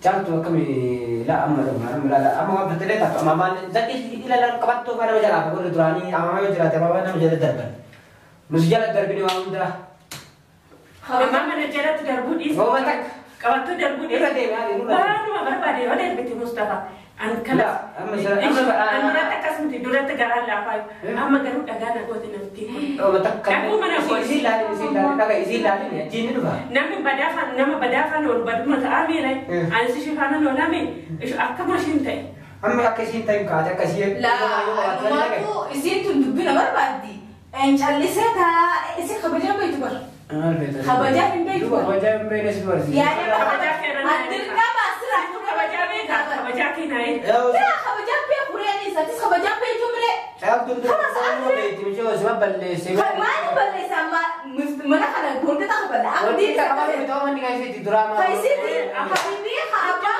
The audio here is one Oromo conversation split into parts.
جابتوا كم لا أما لا أما ما بتلي تك أما ما ذاك إلى لا كبرتوا فأنا بجلا بقول دراني أما ما بجلا تبى أنا بجلا دربان نسجل دربني وأنا درا ما من جلت دربودي هو ما تك كبرتوا دربودي إيه بدي يعني ما بربادي ولا بيت مصطفى أنا كلا أنا تكاسم تدورت تجارة لا فاي أما كانوا تجارة قوتي نمتي هو تك كم من أقول إزيل لا إزيل لا جيني دوا نما بدافن والبدو ما تعمله أنا سيشوفنا نونامي إيش أكمل ماشين تاي أما كسين تايم كذا كسين لا ما هو إزاي تندبنا بربادي إن شالسها إزاي خبرنا بيتبر خبرنا بيتبر خبرنا بيتبر يعني أدرنا ما أسرع خبرنا كيناي لا خبرنا بيخوريني ساتس خبرنا بيجمرة خلاص أنا بيتي مش هو سبب بلسي ما نبلس أما mana kana gon kita khabala أودي كمان بتوع من كايسة الدراما كايسة حبيبي خابا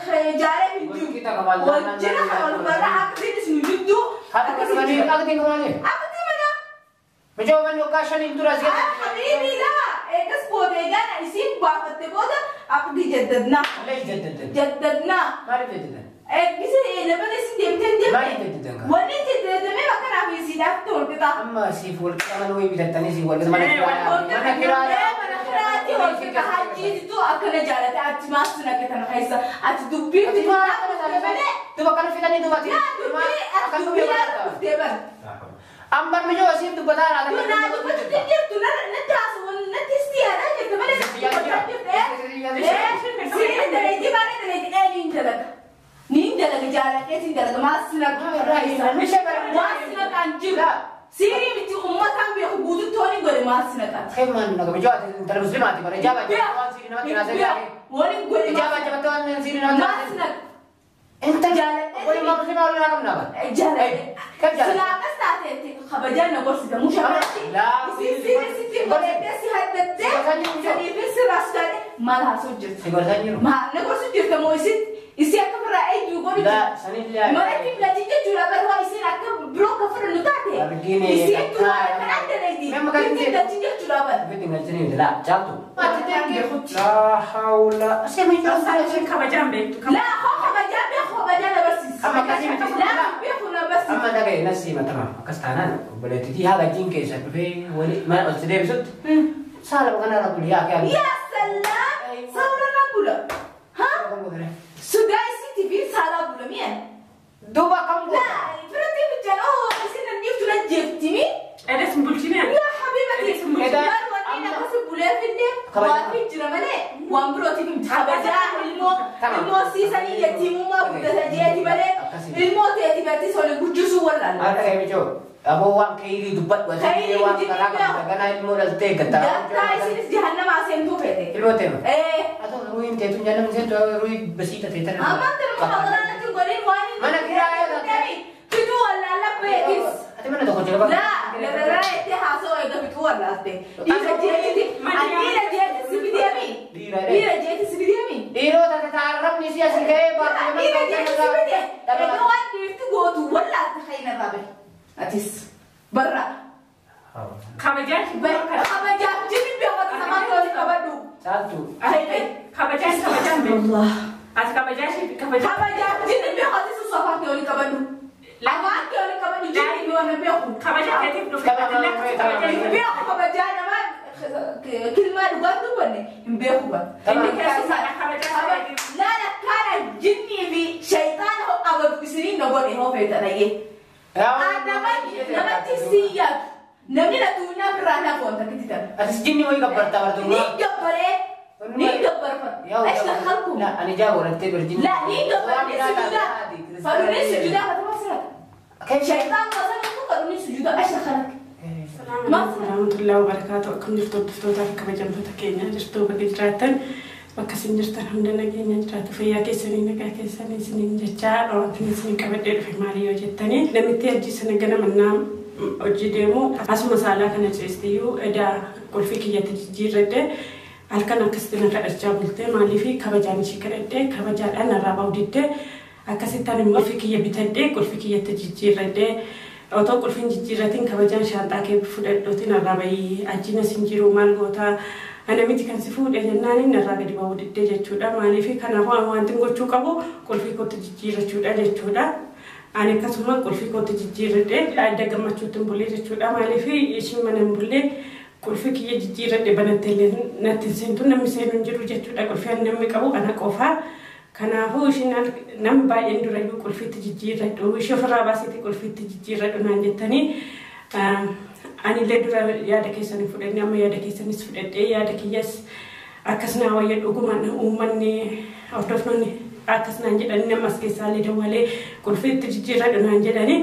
سي جاري بيجو kita kembali وجنا خبل برا أكيد سنجدو أكيد kembali mana بتوع من لوكاشن الدراما حبيبي لا إكس بوديجا نسيب بافت بودا أكيد جددنا ليش جددنا ما جددنا إكس لما نسيب تندم ما جددنا وني جددنا ما كان في سيدات تقول كده أما سيفول كمان هو بيتتني سيفول كمان mana kiraati hojii ka hajii tu akkana jaalate ati maasuna ketana keessa ati dubbii fi duba kan fidanii dubati ati dubbii dhuftee bar ambar mijoo asiin dubbataa raata tu naa dubbatu jirtu na taasu na tistiyaadha jirtu malee siin daleetii baala daleetii niin dalaga jaalatee siin dalaga maasuna kan jiru سيري بتي أمتها بيخبوط التوني قولي ما سنكات خير ما نقول جوات ترى مسلماتي برا جابا جابا سيري نواتي نازل وني قولي جابا جابا توان سيري نواتي ما سنك أنت جالس قولي ما مسلم ولا ناكم نابا جالس كيف جالس سلاكة ساتي خبجان نقول سيدا مش لا سيري قولي تسي هدتة سيري بس راسك ما لها سجل ما نقول سجل كمو يسيد isi akka fira ayu gori la sanil ya mana tim la jija jura barwa isi akka bro ka fira nutate isi tu kan anda lagi tim la jija jura bar betul nggak sini la jatuh mati tengi la haula semi jauh kabajam be la kabajam bersis ama kasih la bikhuna bas ama da kayak nasi matama kastanan boleh titi hada jingke sampai wali mana osdem sud salah bukan orang kuliah kan ya salam salah nabula ha sudah isi TV salah belum ya? Dua kamu. Nah, berarti bicara oh isi nanti sudah jeftimi. Ada sembul sini ya? Ya habibati sembul. Baru wanita aku sebulan finde. Wafi jira mana? Wambro TV habaja ilmu sisa ni yatimu ma buta saja di mana? Ilmu tu berarti soalnya bujusu wala. Ada kayak macam. Abo wang kairi dubat buat jadi wang karena ilmu dah tegak tak. Dah isi jahanam asen tu pete. Ilmu tu. Atau ruin tu jangan macam tu ruin besi tu tetan. Aman terus nanti goreng wani. Mana kira ya tadi? Itu wala la petis. Ati mana tu kau cakap? La itu hasil itu itu wala te. Ira jadi adira jadi sibidiami. Ira jadi sibidiami. Iro tak taram ni sia singkai bah. Ira jadi sibidiami. Itu wani itu go tu wala khayna rabe. Atis barra. Kabajam jadi biar sama tu kabadu. Satu. Kabajam be. Allah. As kabajam jadi biar atis susah tu kabadu. Lama tu kabadu jadi biar biar. Kabajam ketif tu. Biar kabajam nama kilma lugar tu bani. Biar buat. Ini kisah kabajam. La kana jinni bi syaitan ho abadu isri no bani ho feta lagi. Nama tisiat, namni la tuna berana kontak kita. Atas jinni woi kabar tawar tu. Ni kabar fa. Aish la khalkum. La, ani jauh nanti berjinni. La, ni kabar ni sujuda. Faru ni sujuda kata masra. Syaitan masra tu faru ni sujuda aish la khalak. Alhamdulillah wabarakatuh. Akum jirtu tak kabajam tu tak kenya jirtu bagi cerita. Maka sinjirtan hundana genya cerita faya kesani naga kesani sini jecha orang tini sini kabadde fe Mario jettani namiti aji sanagana manam ojidemu asu masala kana cestiyu eda kolfiki yati jirrede alkana kastina kadarcha bulte malifi kabajani shikarede kabajana narabawdide akasitani kolfiki yabitade kolfiki yati jirrede auto kolfin jirratin kabajan shanta ke fudaddotin arabai ajina sinjiru malgota Ana miti kan si fuudhe jennaan inni irraa gadi ba'uu diddee jechuudha. Maaliif kanaafuu wanti gochuu qabu qulfii kootti jijjiirrachuudha jechuudha. Ani akkasuma qulfii kootti jijjiirradhee adda gammachuutti hin bulle jechuudha. Maaliif ishiin mana hin bulle qulfii kiyya jijjiirradhe banattee natti seentu namni seenu hin jiru jechuudha. Qulfii namni qabu ana qofaa. Kanaafuu ishiin namni baay'een durayyuu qulfiitti jijjiirradhu. Ishee ofirraa baasiitti qulfiitti jijjiirradhu naan jettanii ani illee dura yaada keessanii fudhannee amma yaada keessanis fudhadhee yaada kiyyas akkasuma wayya dhugumaan uummanni hordoftoonni akkasuma jedhanii nama as keessaallee dawwalee qulfiitti jijjiirradhu naan jedhanii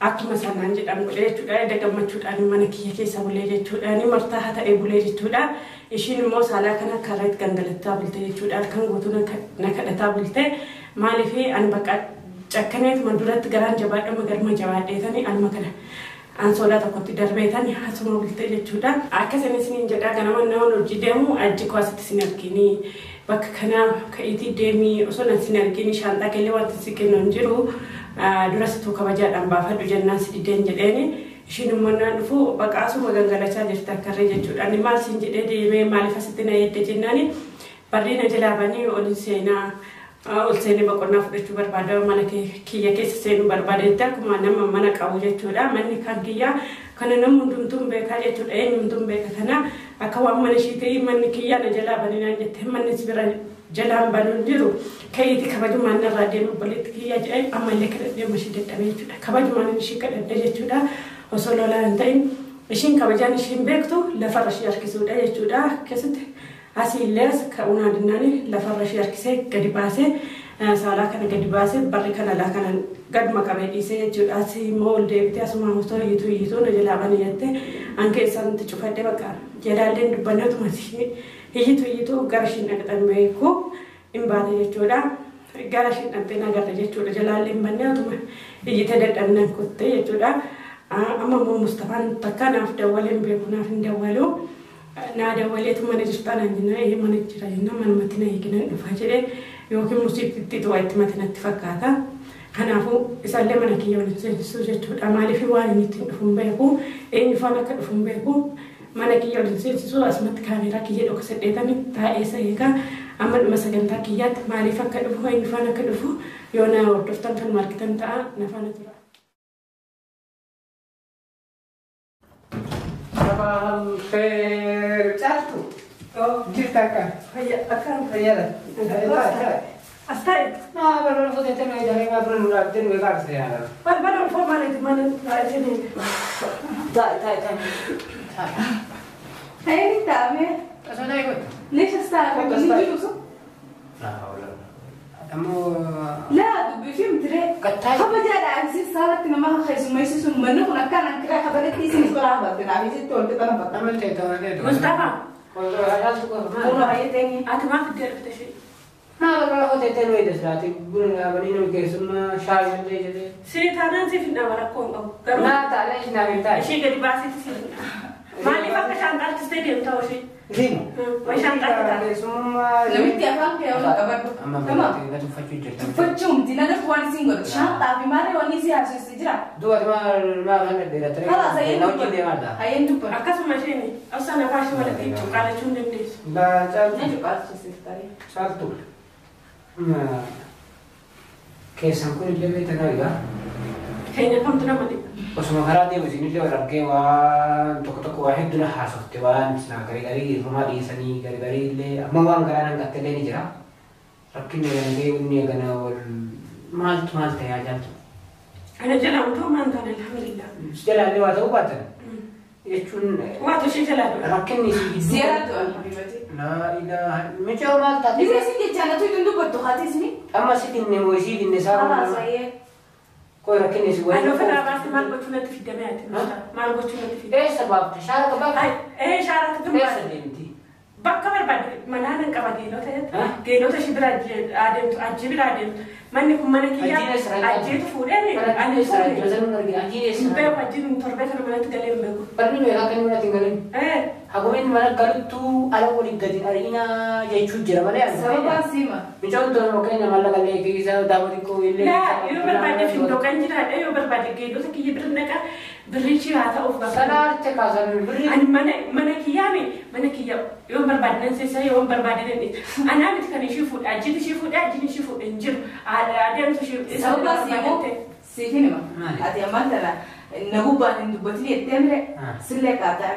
akkuma sanaan jedhan godhee jechuudha. Yaada gammachuudhaan mana kiyya keessa bulee jechuudha. Ni martaa haa ta'ee bulee jechuudha. Ishiin immoo saalaa kana karratti gangalattaa bulte jechuudha. Halkan guutuu na kadhataa bulte maaliif ani bakka cakkaneetuma duratti garaan jabaadhama garma jabaadheetanii alma kana ansoolaa tokkotti darbeetanii hasuma bulte jechuudha. Akkasuma isiniin jedhaa ganama nama hojii deemu ajji koositti isin argini bakka kanaa ka'iitii deemii osoo isin argini shaanxaa keellee wanti si kennu hin jiru durasituu kabajaadhaan baafadhu jennaan si diddeen jedheeni. Ishiin immoo naan dhufu baqaasuma gangalachaa jirti akkarree jechuudha. Ani maal siin jedhee deemee maaliif asitti na eedde jennaani barrii na jalaa banii ol seenee boqonnaa fudhachuu barbaada mana kiyya keessa seenuu barbaada akkuma nama mana qabu jechuudha. Manni kan kiyyaa kana namni hundumtuun beekaa jechuudha. Eenyumtuun beeka kana akka waan mana ishii ta'ii manni kiyyaa na jalaa banii naan jettee manni si bira jalaan banuun jiru ka'iitii kabajumaan narraa deemu obboleetti kiyyaa jedhee ammallee kadhadhee ishii dadhabee jechuudha. Kabajumaan ishii kadhadhee jechuudha. Osoo lolaan ta'in ishiin kabajaan ishiin beektu lafarra ishii harkisuudha jechuudha. Akkasitti asiillee ka'uunaa dinnaani lafarra ishii harkisee gadi baasee saalaa kana gadi baasee barri kana laa kana gaduma qabee dhiisee jechuudha. Asii immoo ol deebitee asuma osoo iyyituu na jalaa banii jettee hanga isaanitti cufadhee bakka jalaallee dubbanneetuma iyyituu gara ishiin dhaqxan beeku hin baate jechuudha. Gara ishiin dhaqxee nagarra jechuudha. Jalaallee hin banneetuma iyyitee dadhabnaan kuttee jechuudha. Amma immoo Mustafaan takka naaf dawwaleen beeku naaf hin dawwalu. Naa dawwaleetu mana jirtaan anjina mana jira jenna manumatti na eeginan dhufa jedhee yookiin musiibitti tu'aa itti matinatti fakkaata. Kanaafuu isaallee mana kiyya waliin seensisuu jechuudha. Maaliif waan inni ittiin dhufu hin beeku eenyu faana akka dhufu hin beeku mana kiyya waliin seensisuu asumatti kaameeraa kiyya dhoksadheetanii taa'ee eegaa amma dhuma sagantaa kiyyaatti maaliif akka dhufu eenyu faana akka dhufu yoo na hordoftan kan markitan ta'a na faana tura. صباح الخير تعرفوا جبت أكان هيا أكان هيا أستاذ ما برا فوتي تنو إذا ما برا نلعبين ويقعد سيانا برا فوق ما نت ما نتعرفين تاي هاي تعمل أنا يقول ليش استاذ لا حول أمو لا بفهم ترى خبر جاء عزيز صارت ما خيس ما يسوس منه هنا كان كذا خبرت لي سنس ولا خبرت أنا عزيز تقول كذا أنا بقى عملت إيه مصطفى والله هاي تاني أنت ما تقدر تشي ما برا فوتي تنو إذا سراتي بقولنا بنينا بكيسنا شاي ولا جدي سيد أنا زي في النوار أكون أو لا تعالى إيش نعمل تاي شيء قريب بس تسير ما لي فكر شان قال تستديم تاوشي زين وشان قال لم يتفهم كيا ولا كبر تمام لا تفكر جدا فجوم دينا نفوان سينغر شان تابي ما لي وني سيا سيجرا دو ما خلنا ديرة ترى خلاص هي نوجي دي ماذا هي انتو أكاسو ماشيني أصلا فاش ولا تيجي قال شو نديس لا تعال نجي قال سيستاري سالتو ما كيسان كل اللي بيتنا هنا كم تنامي وسما خراتي وزين اللي ورقي وان توك واحد دون حاسوت وان سنا غري روما دي سني غري اللي ما وان غانا قتلني جرا ركني عندي وني غنا وال مالت يا جالت أنا جلام تو ما أنتظر الحمد لله جلال اللي واتو باتن يشون واتو شيء جلال ركني زيارة حبيبتي لا إله مجاو مالت بس سيدي جانا تو يندو بدو خاتيسني أما سيدني ويسيد النساء خلاص هي كوي ركني سوي أنا فلا بس ما البتونة في الدمات ما البتونة في إيش سبب تشارك بقى إيه شارة تدمر إيش سدينتي بقى برباد منانا كمان جيلوتا شبرا عادم أجيب عادم منكم منكيا أجيب فورين أنا سرعة جزء من الرجال أجيب بيو أجيب من تربية أنا ما نتكلم بيو برني ويا كانوا نتكلم إيه أقومين مالا قالوا تو على ولي قدين أرينا يجود جرا مالا سبب سيما مجال دون مكان مالا قال لي كذا داودي كويل لا يو برباد في الدكان جرا يو برباد جيلوتا كي يبرنك بريشي هذا أوفر سنة تكاسل البري أنا منك يوم بربادين سيسا يوم بربادين أنا متكني شوفوا أجيني شوفوا إنجيل عادين تشوف سوبا سيفيني ما هذه مثلا نهوبا ندبتني التمر سلك هذا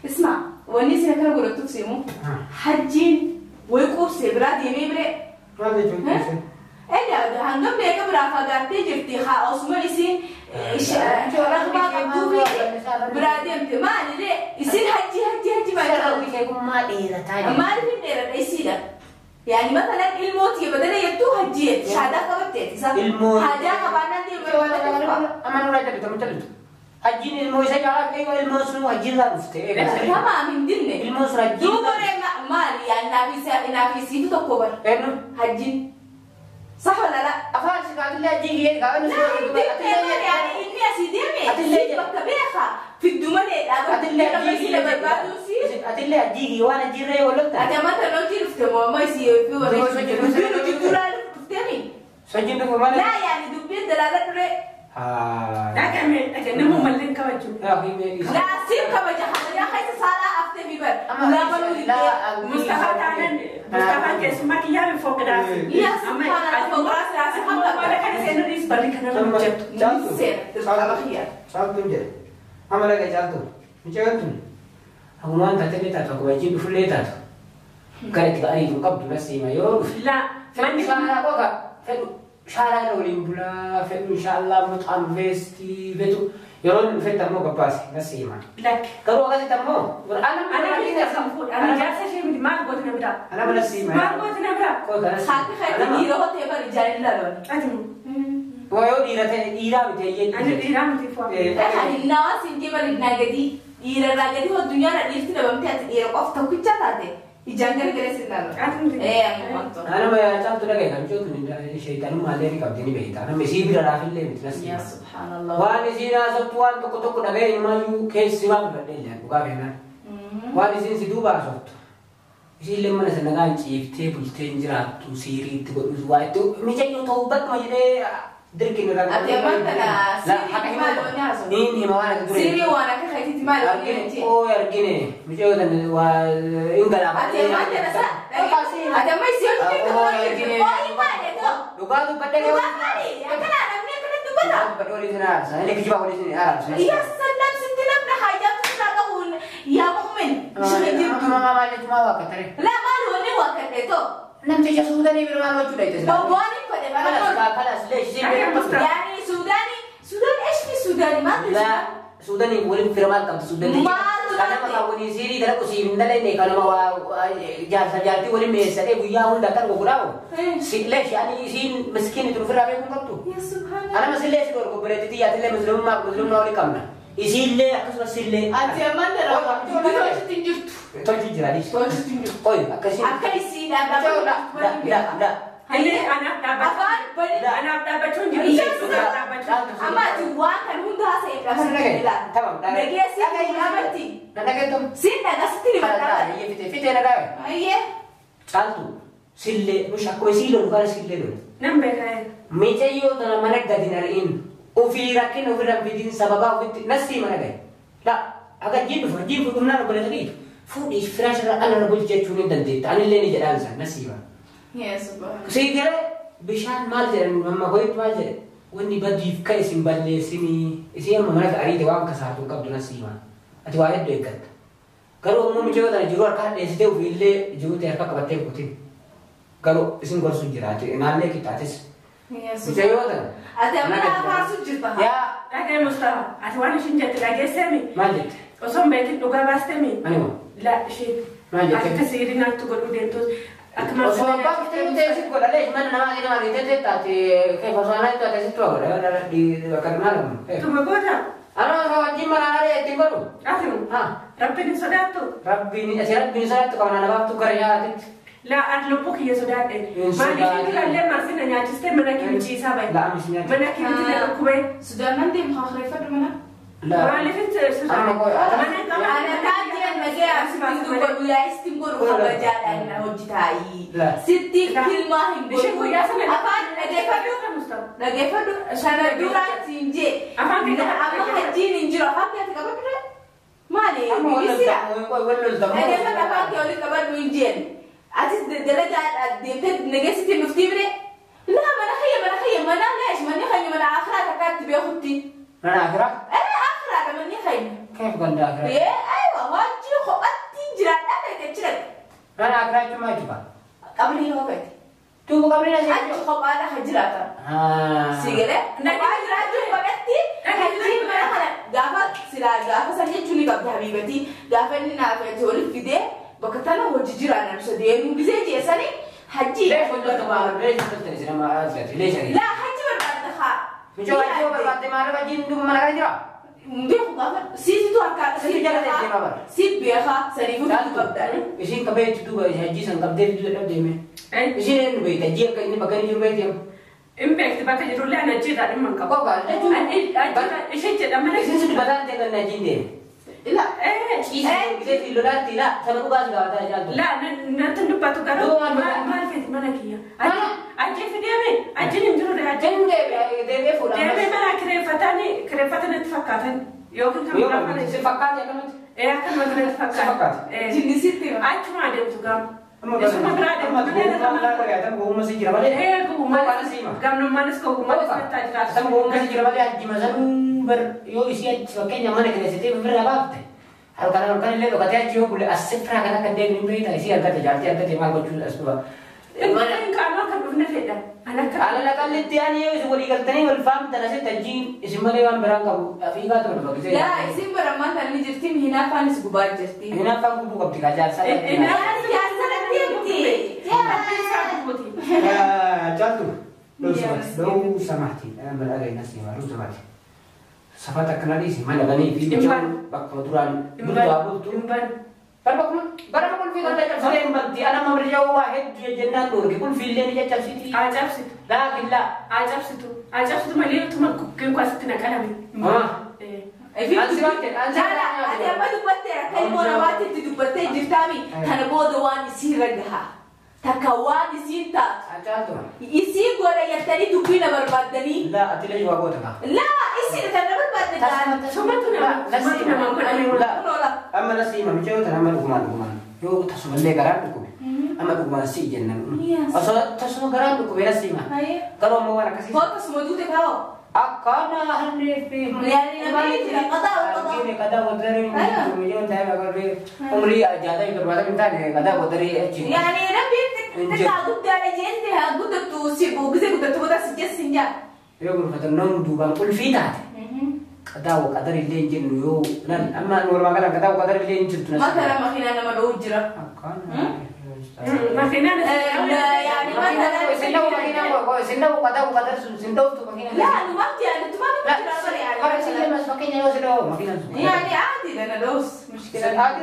اسمع وني سنكر قلت تسيمو حجين ويقول سبرا ديمي بري ما بيجون إلا هنقول لك برافا قاتي جبتي خا أسمع يسين شورا ما قبضوا براديم تمان ليه يصير حجي ما سألوا بيكون ما ديرة تاني ما في ديرة يصير يعني مثلا الموت يبدل يبتو حجيت شهادة كبتت الموت حاجة كبارنا دي أما نرجع بتمثل حجين الموت سجى أيوة الموت سنو حجين لا نفتح تمام من دينه الموت حجين دوباره مال يعني نافيسي تكبر إنه حجين صح ولا لا؟ أفعل شكاك الله جيجي كأنه لا يعني إني أسيدمي أتلي بكتبيها في الدمر أتلي جيجي وأنا جيري ولا تا أتمنى لو جيرفت ما يصير في ولا سجين ده كمان لا يعني دبي دلالة ري لكن نمو ملين كواجو لا سيب كواجو يا خير سارة أفتح بيبر لا بلو لا مصطفى كسمة كيا فوق راس يا سبحان الله فوق راس راسي هم ولا كان سينريس بالي كنا نجت سير تبقى بخير صعب تنجر أما لا كجالتو مجالتون أقول ما أنت تبي تاتو كواجي بفلة تاتو كانت تقاري تقبض نفسي ما يوم لا فإن شاء الله بقى فإن شاء الله نولين بلا فإن إن شاء الله مطعم فيستي فيتو يرون في تمو كباسي نفسي ما لك كرو أكاد تمو أنا كده سامفود أنا جالسة شيء بدي ما أقول نبرة أنا بنفسي ما أقول نبرة خاطر خاطر يروح تبى رجال لا لون أتمنى ويو ديرة بتيجي أنا ديرة متفوق يعني الناس إنتي بلدنا جدي يرى راجدي هو الدنيا رديفتي لما بتأتي يرى قف توكي تاتي يجانجر كده سنالو أنا ما جالتو لقى كم شو تنين شيطان ما لين كابتني بيتا أنا مسيب رافع اللي متنسي يا سبحان الله وأنا زينا زبطوان تكو نبي ما يو كيس سوام بدلنا بقابلنا وأنا زين سدوبا زبط إيش اللي من السنغال شيف تيبل تنجرات تسيري تقول واتو ميجي توبت ما جري دركين رجال لا حكي ما إني ما أنا كدوري سيري وأنا كخيتي تمال أرجعني أو أرجعني ميجي وده وإنجلا ada mai siapa yang oh ini mana tu? Luka tu pada dia. Luka ni, yang kena namanya kena tu mana? Pada di sana, saya lagi jumpa di sini. Iya, senang sendiri nak hajat tu nak tahun. Ya mungkin. Mama macam cuma wakat tadi. Lah malu ni wakat itu. Nanti je sudah ni biru malu sudah itu. Bawa ni pada mana? Kalas, leh. Yani Sudan, eski Sudan mana? Lah, Sudan ni boleh firman kam Sudan ni. Karena maka ini siri dalam usia minda ini kalau mau jasa-jati boleh mesra buaya pun datang ke kurau. Sikleh, yani sin miskin itu firman pun tu. Ya Subhanallah. Anak masih leh sekolah kau berarti tiada leh Muslim nak kamna. Isi leh aku sudah sileh. Aja mana lah. Itu tinjut. Tinjut jadi. Tinjut. Oi, akasi. Akasi dah. Dah. Ini anak dapat cun jadi ama jual kan mudah saya kasih tamam negasi apa mati nada ketum sin dah sendiri mana iya fite nada iya saltu sille مش aku silo bukan sille dulu nambah kaya meja yo tanah mana dah dinarin ufi rakin bidin sababa ufi nasi mana gay la agak jin benar boleh tadi food is fresh ana boleh jadi cuni dan dit ani leni jalan san nasi ba ya subhanallah سيدنا بشان مالجر مما قلت مالجر واني بدي في كيس مبلي سني اسيا ما مالك اريد وام كساتو قبل نسيما اتوارد دويكت قالوا امم جوه ده جروار كان اسيتو في اللي جوه تي هكا بتي كوتين قالوا اسم غور سجرات نالله كي تاتس يا سبحان الله ada mana farsu jilba ya ada Mustafa atwani shinjat lagi semi مالجت وصم بيت دوغا باستمي ايوه لا شيء مالجت كثيرين تقولوا دينتوس Sobat kita sih kalau leh mana nama ini tapi kayak pasangan itu ada situ ada di bakar malam. Tu bagoda. Ano kawan mana ada tinggal tu? Aduh. Rabbi ni sudah tu. Rabbi ni sudah tu kawan anak tu kerja tu. La adlo puki ya sudah deh. Mana kita le masih nanya ciste mana kita cisa baik. La mestinya. Mana kita tidak kuat. Sudah nanti mengharifat mana? La. Mana kita sudah. Mana kau? Mana kajian نجي أسمع تقول يا استمر خبجان أنا وجدتاي ستي كل ما هم بقول أفان نجي فدو شانا دورا تنجي أما هجين نجرا فاكي أتكبر مالي بيسيا نجي فدو فاكي أولي كبر وينجين أتيس دلجة أديمت نجي ستي مفتيبري لا ما نخيم ما نعيش ما نخيم ما نآخرة تكاد بيخوتي ما آخرة؟ آخرة ما نخيم كيف قلنا آخرة؟ إيه أيوة واجي خبطي جرات أنا كتير ما آخرة ما تبغى قبل هو بيت تو قبل ناس أنت خبطة حجرات سيجرة نبغى جرات جو بقتي حجرين ما نخنا قافت سلا قافت سنجي شوني قبل حبيبتي قافتني نافع تقول في ده بكتنا هو جيران نفسه ده مو بيزيد يسني حجي ليش قلنا تبغى ليش قلت لي ما أزلت ليش لا حجي برباد خا مجوا حجي برباد ما ربع جين دوم ما نقدر بيخو قافت سيسي تو أركان سيسي جالس يجيبها سيب بيخا سريفو تقبل إيشين كبيت تدوب حجي سان كبدي تدوب لابد يمه إيشين بيت حجي كإني بكري جرو بيت يوم إمبارح تبغى تجرو لي أنا جيت على من قبل كوكا أنا إيش جد أما إيشين سيد بدان تيجي نجين ده لا إيشين كده في لولات لا سامو باز قاعد جالس لا نتندو باتو كارو ما في ما نكيا أجي في ديامي أجي نمجرو ده أجي كم ده فولا ديامي ما كريفتني تفكرتني يوكن كم يوم سفكات يا كمان إيه كم ما تفكر سفكات جنسيتي أجي ما أدم تقام Semua berada, mana ada kamu gua masih kira balik. Gua mana sih mah? Kamu manis kau gua manis kita jelas. Kamu gua masih kira balik, gimana yo isi sebagai nyaman dengan situ berapa teh? Kalau lihat katanya jauh boleh asifra karena kan dia nimbrita isi harga terjadi harga tema gua jual asbab. Mana kalau kan benar tidak? Ala kali tiang yo isu boleh kertani walfam tanah tajin isi malewan berangkau Afrika tu berapa gitu. Ya isi berapa tadi jertim hina panis gubar jertim. Hina pang kubu kau dikajar saya. جاتو لو سمحتي انا من الاقي نفسي لو سمحتي صفاتك كناليسي ما لغني في بجان بقدران بدو ابوتو بربكم في قلت سليم بنتي انا ما برجع واحد جنان دور كل في اللي نجا تشفتي عجبت لكن لا عجبت مليون تما كم قاستنا كلامي ada apa dubbate kai mo rawati ti dubbate jirtami kana bodo wani siragaha takawani sinta ajato isi gora yattani dubbina barbadani la atile jawabotaka la isi kana barbadani sumatuna la amma nasima mijo tanama guman yo tasumale garan ko amma guman si jennan aso tasum garan ko berasima karo mo wara kasi ho tasumudute kao أكنا هنري يعني نبي قضاء قضاء ودري مليون تايم أقول عمري أجازة يقول بعد من تاني قضاء ودري يعني نبي تكاد على جنسها قد توسيبه بزي قد تبغى تسجل سنجا يقول فتنون دوبان كل في تات قضاء وقدر اللي ينجن يو نن أما نور ما قال قضاء وقدر اللي ينجن ما ترى ما فينا أنا مدعو جرا ما فينا يعني مثلا سندو قضاء وقدر سندو تو لا نمت يعني تمام يعني kalau sih mas makanya yo sudah makinan يعني عادي أنا دوس مشكلة عادي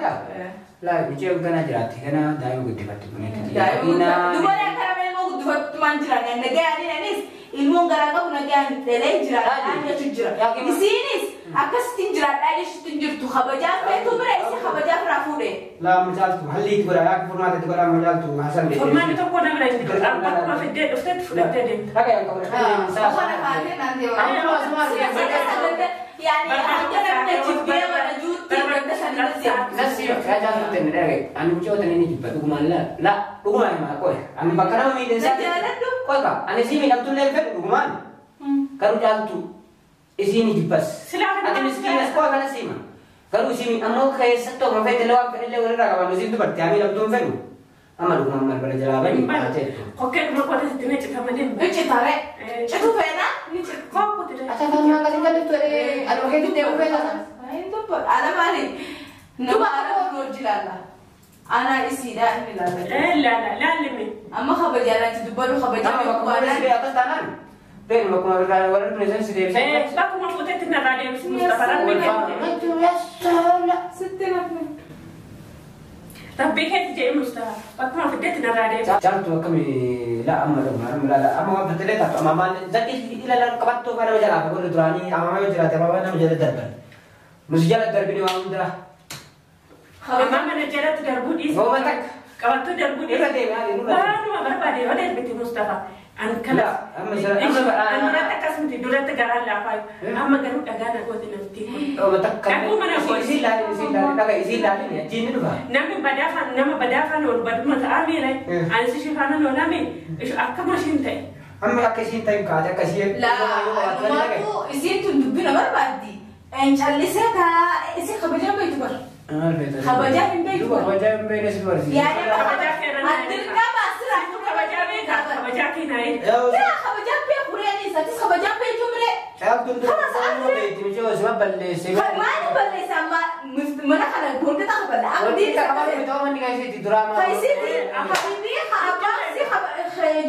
لا بيجي وكنا جراتي كنا دايما قد دفعت مني دايما دوباره كلام ما قد دفعت ما نجرا يعني نجاني ناس ilmu gara kau nagian tele jira anya tujira di sini akas tinjira aja tinjir tu khabaja itu berarti khabaja rafude la majal tu halli tu beraya format itu beraya majal tu hasan de format itu kau nak berani tu apa ma fide uftet fide apa yang kau berani apa nak ada nanti يعني أنا نجيب ولا جود nasi kaca tu tenere anu coba tenene juga tu kumala la kumala mah kau anu bakar mi desa kau ka ane sini nak tu level kumala karu jalan tu isini jipas ati miskinas kau kana sima karu sini anu kayak satu mah fete lewat fete lewat raga manusia tu bertiami lam tu felu amal kumala pada jalan ni macam tu oke kalau kau ada sini cakap macam ni cakap re cakap fena ni cakap kau tu acha kan yang kasih jadi tu anu kayak tu dia fela itu ada mari nama ada rojilala ana isi dah ni lala la limi amma khabar jalan tu baru khabar jalan aku ada di atas tangan ben mau kemana orang presence di sini aku mau foto itu nak ada Mustafa Ramli itu ya salah setengah tapi kan jadi Mustafa aku mau foto itu nak ada jangan tu kami la amma la amma betul tak amma jadi ila kabat tu pada jalan apa kalau turani amma jalan apa nama jalan darban mesti jalan darban ni orang dah ماما نجرت دربودي هو متك قوات دربودي إيه بدي هذه ما بربادي ولا بنت مصطفى أنا كلا أنا تكسمتي دولت جرال لافاي أما جرود أجانا قوتي نمتي هو متك أبو من أبو يزيل لالي جين نبغى نمي بدافن والبدو متعامل أنا سيشي فانا نونامي إيش أكما شينتي أما أكشين تايم كذا كشيء لا ما تو إزين تندبنا بربادي إن شاء الله سكا إزين خبجان بيتبر خبجان بيتبر خبجان بينس برسي يعني أدرنا ما أسرع خبجان كيناي لا خبجان بيخوريني ساتس خبجان بيجمرة خلاص أنا بيتي مش هو سبب اللي ما نبلي سما mana kana gurke ta bala أودي كمان بتوع من كايسة دراما كايسة حبيبي خلاص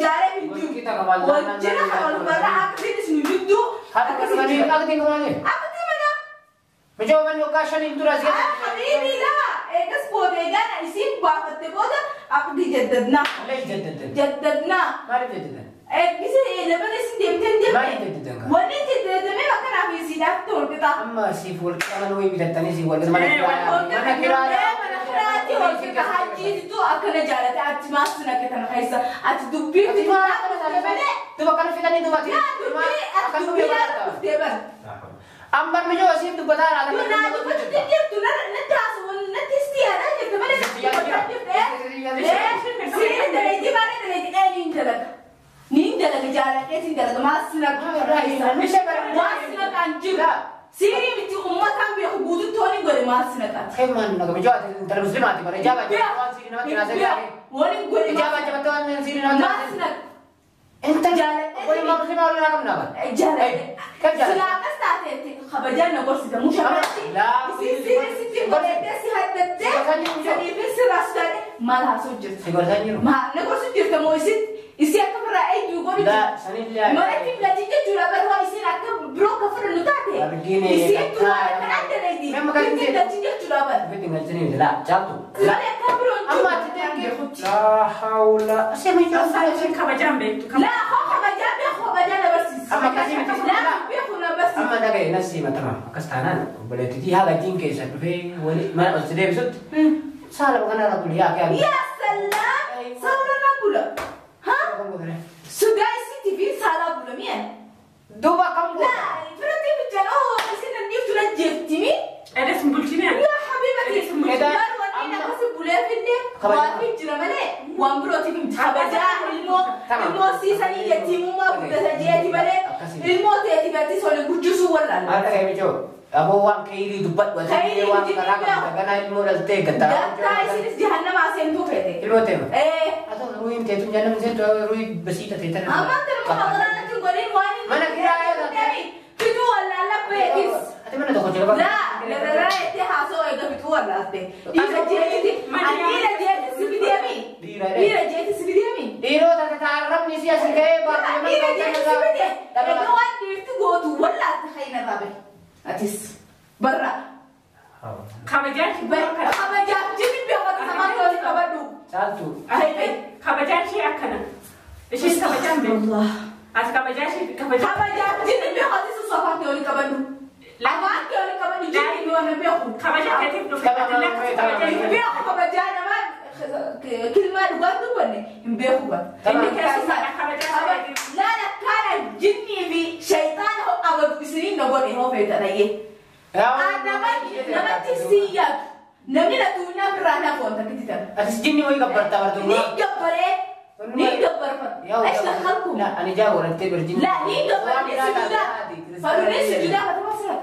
جاري بيجو kita kembali وجنا خلاص برا أكيد سنجدو أكيد kembali mana mencoba lokasi itu rahasia حبيبي لا إيش بودي جانا نسيب بعض تبودا أكيد جددنا ليش جددنا ما جددنا بس لما نسيب ما تندم جددنا وني جدد ما كان في زيادة تقول كده أما سيفول كمان هو يبيتني سيفول mana mana kiraati wal kita haji itu akan jalan ati masuna kita naisa ati dubbi itu tu bahkan fitan itu mati akan dubbi teban ambar mencoba sih tu betul ada tu na tu betul dia tu na nanti wal nanti setiap aja tu mana sih dari di mana dari di nin jalan jalan itu jalan masuna masuna kan juga Siri biti ummatan bi hududu toni gore masnaka. Kaiman naga menjawab antara muslimat mana jawab jawab siri nama kena saja. Wali gore jawab jawab siri nama. Masnak. Enta jalan. Wali muslim orang nak mana? Jalan. Kau jalan. Selama state khabajan nagor sida musyawarah. Siri gore desi hadat. Jadi besar asal malah sujud. Sigor sanjur. Ma nagor sujud kamu isi aku pernah juga ni. Dah, sani dia. Mereka belajar juga baru isi aku bro cover nutate. Isi itu kan ada lagi. Memang kan belajar juga baru. Tapi tinggal sini dah, jatuh. Mereka bro. Amma tidak ke. La haula. Saya menjawab saya kabajan begitu. La kabajan bersih. Amma kasih macam. La bekhuna bersih. Amma dah kayak nasi macam kastanan. Boleh tu dia lagi ke sampai boleh mana sudah besok. Salah bukan orang kuliah kan. Ya salam. Salah nak pula. Sudah isi TV salah belum ya? Dua kamu. Nah, berarti bicara oh isi nanti tu nak TV? Ada sembulcinya? Ya, habibati sembulcinya. Baru ini nak kasih bulan ini. Wafit jura mana? Wambro TV habaja ilmu sisa ni ya timu ma bukan saja di mana? Ilmu tu berarti soal kujusu wala. Ada kayak macam. Abo wang kairi dubat buat saya wang karang karena ilmu dah tegak tak. Data isi jahanam asen tu pete. Ilmu tema. Atau ruin tu jangan mesti tu ruin besi tak tetan. Aman terpahalanan tu gorin wani. Mana kira ya tak? Itu wala la pekis. Ati mana tu kau cakap? La itu haso itu itu wala te. Ira jadi ira jadi sibidiami. Ira jadi sibidiami. Iro tak taram ni sia sekai baru ira jadi sibidiami. Tapi wani itu go tu wala khayna rabe. Atis barra. Kabajan jadi biar sama kau kabadu. Satu. Kabajan sih akan. Isi kabajan Allah. As kabajan sih kabajan. Jadi biar hati susah kau kabadu. Lama kau kabadu jadi biar biar. Kabajan ketik tu. Kabajan biar kabajan nama kelima luar tu mana? Biar buat. Ini kerana kabajan. Lala kana jinni bi syaitan ho abad isri nabot ho feta lagi. Nama tisiyak. Nami na tuna kerana kontak kita. Atas jinni mau ikut bertawar tu. Ni gapare. Aisyah khalku. Nah, ani jauh nanti berjinni. La ni gapare sujuda. Baru ni sujuda kata masalah.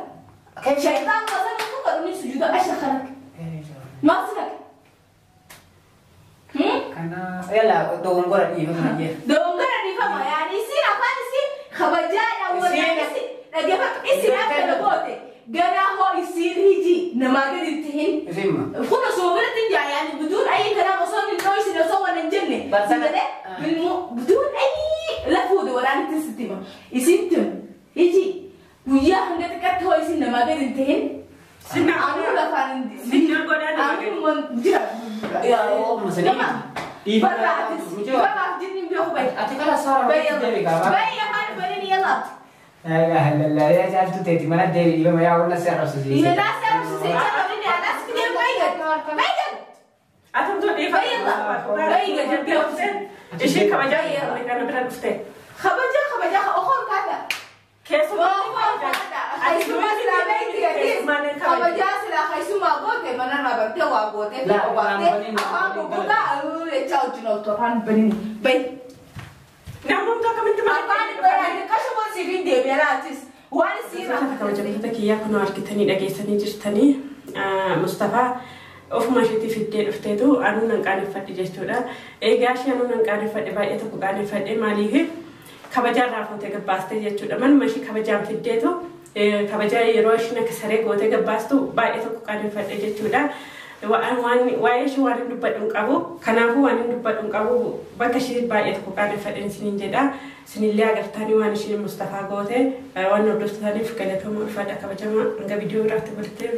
Syaitan masalah tu baru ni sujuda Aisyah khalak. Masalah. Karena yalah dongor ni macam ni. Dongor ni apa ya? Ni sih apa ni sih? Khabajan awal ni sih. Lagi apa? Isi apa lepote? Gana ho isi hiji nama gadi tihin. Isima. Kuna sohbet tinja yani بدون أي كلام أصلا من نوع سنة صور الجنة. بس أنا بدون أي لفود ولا نتستمع. يسنتم يجي وياه هنگت كت هو يسنا ما قد انتهين. سنة أنا لا فان. سنة قدنا. أنا من جرا. يا الله مسلم. برا جنين بيخو بي. أتكلم صار. بي يا مان بني يلا. لا إله إلا الله يا جالس تتي mana dewi ibu maya orang nasi harus sih. Ini nasi harus sih. Kalau ini nasi kita baik. أتم تقول إيه باي جنبي أفتن إيش كبجة اللي كانوا بدنا نفتن خبجة أخر كذا كيسو خيسو ما سلامي تيجي خبجة سلا خيسو ما قوته ما أنا ربطي وقوته لا أخاف بقى يتجاوز نوتوران بني نعم تكمل أبغى بقى كشوف سيفين دي بيراتيس وأنا سيرة كبجة تكيا كنا أركتني لقيسني جرتني مصطفى ofuma isheetti fiddee dhufteetu anuu nan qaaneffadhe jechuudha. Egaa ishee anuu nan qaaneffadhe baay'ee tokko qaaneffadhe maaliif kabajaarraa fuutee gabbaaste jechuudha. Manuma ishee kabajaan fiddeetu kabajaa yeroo isheen akka saree gootee gabbaastu baay'ee tokko qaaneffadhe jechuudha. Waa'ee ishee waan hin dubbadhu hin qabu. Kanaafuu waan hin dubbadhu hin qabu bakka ishee baay'ee tokko qaaneffadhe isiniin jedha. Isinillee agartanii waan isheen Mustafaa goote waan hordoftootaniif galatooma ulfaadha kabajamaa hanga viidiyoo biraatti bultee.